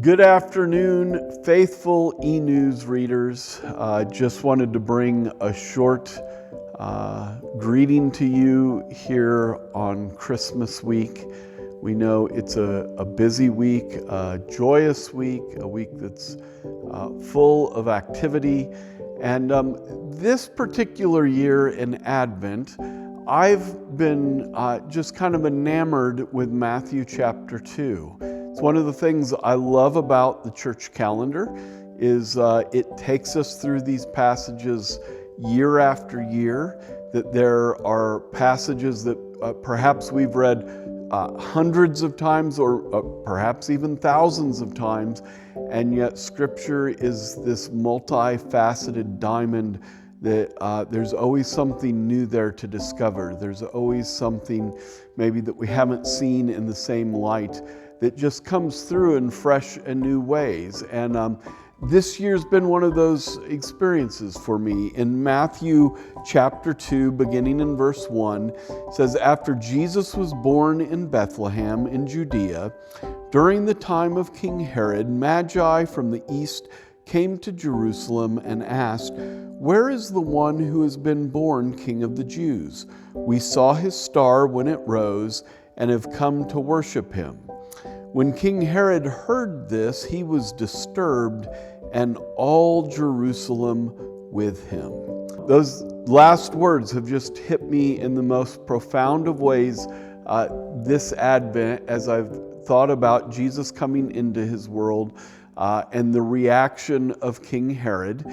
Good afternoon, faithful e-news readers. Just wanted to bring a short greeting to you here on Christmas week. We know it's a busy week, a joyous week, a week that's full of activity. And this particular year in Advent, I've been just kind of enamored with Matthew chapter 2. It's one of the things I love about the church calendar is it takes us through these passages year after year, that there are passages that perhaps we've read hundreds of times or perhaps even thousands of times, and yet Scripture is this multifaceted diamond that there's always something new there to discover. There's always something maybe that we haven't seen in the same light that just comes through in fresh and new ways. And this year's been one of those experiences for me. In Matthew chapter 2, beginning in verse 1, it says, "After Jesus was born in Bethlehem in Judea, during the time of King Herod, Magi from the east came to Jerusalem and asked, 'Where is the one who has been born King of the Jews? We saw his star when it rose and have come to worship him.' When King Herod heard this, he was disturbed, and all Jerusalem with him." Those last words have just hit me in the most profound of ways this Advent as I've thought about Jesus coming into his world and the reaction of King Herod.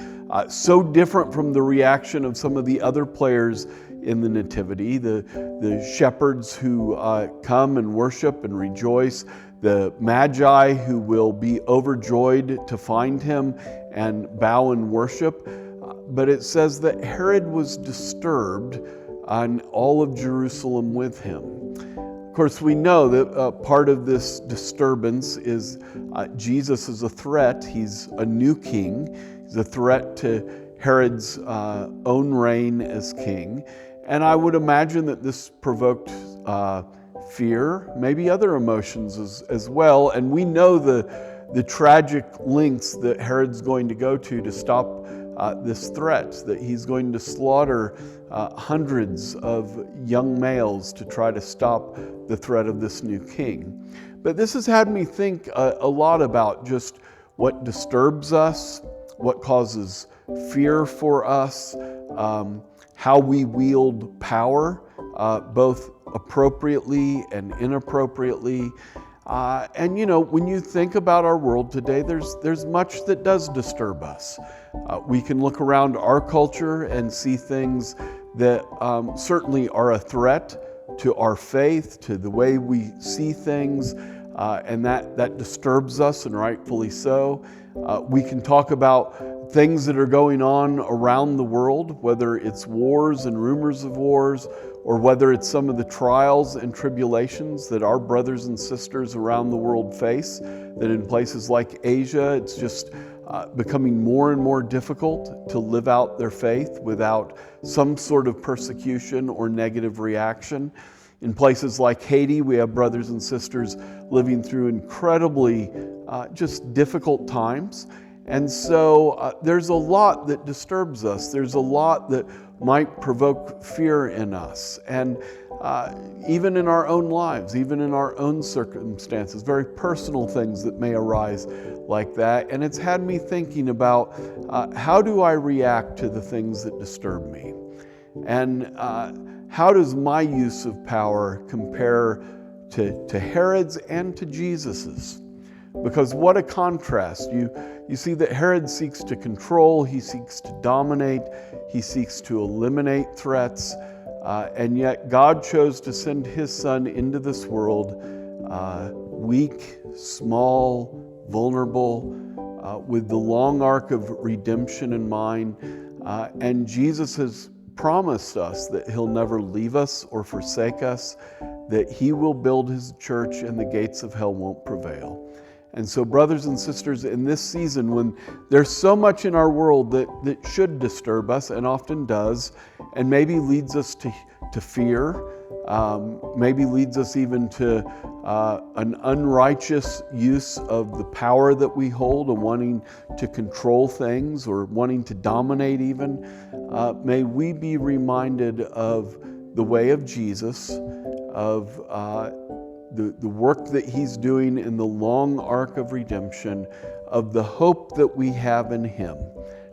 So different from the reaction of some of the other players in the Nativity, the shepherds who come and worship and rejoice, the Magi who will be overjoyed to find him and bow and worship. But it says that Herod was disturbed and all of Jerusalem with him. Of course, we know that part of this disturbance is Jesus is a threat. He's a new king. He's a threat to Herod's own reign as king. And I would imagine that this provoked fear, maybe other emotions as well. And we know the tragic lengths that Herod's going to go to stop this threat, that he's going to slaughter hundreds of young males to try to stop the threat of this new king. But this has had me think a lot about just what disturbs us, what causes fear for us, how we wield power, both appropriately and inappropriately. And you know, when you think about our world today, there's much that does disturb us. We can look around our culture and see things that certainly are a threat to our faith, to the way we see things, and that disturbs us, and rightfully so. We can talk about things that are going on around the world, whether it's wars and rumors of wars, or whether it's some of the trials and tribulations that our brothers and sisters around the world face, that in places like Asia, it's just becoming more and more difficult to live out their faith without some sort of persecution or negative reaction. In places like Haiti, we have brothers and sisters living through incredibly just difficult times. And so there's a lot that disturbs us. There's a lot that might provoke fear in us. And even in our own lives, even in our own circumstances, very personal things that may arise like that. And it's had me thinking about how do I react to the things that disturb me? And how does my use of power compare to Herod's and to Jesus's? Because what a contrast. You see that Herod seeks to control, he seeks to dominate, he seeks to eliminate threats, and yet God chose to send his son into this world, weak, small, vulnerable, with the long arc of redemption in mind. And Jesus has promised us that he'll never leave us or forsake us, that he will build his church and the gates of hell won't prevail. And so, brothers and sisters, in this season when there's so much in our world that should disturb us and often does, and maybe leads us to fear, maybe leads us even to an unrighteous use of the power that we hold and wanting to control things or wanting to dominate even. May we be reminded of the way of Jesus, of the work that he's doing in the long arc of redemption, of the hope that we have in him,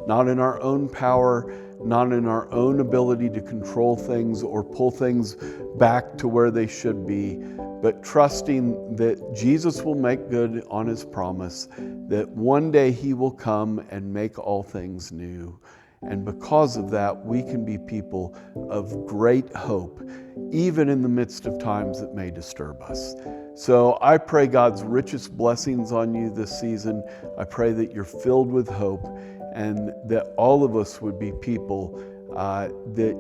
not in our own power, not in our own ability to control things or pull things back to where they should be, but trusting that Jesus will make good on his promise, that one day he will come and make all things new. And because of that, we can be people of great hope, even in the midst of times that may disturb us. So I pray God's richest blessings on you this season. I pray that you're filled with hope and that all of us would be people that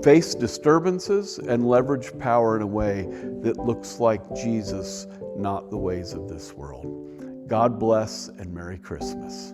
face disturbances and leverage power in a way that looks like Jesus, not the ways of this world. God bless and Merry Christmas.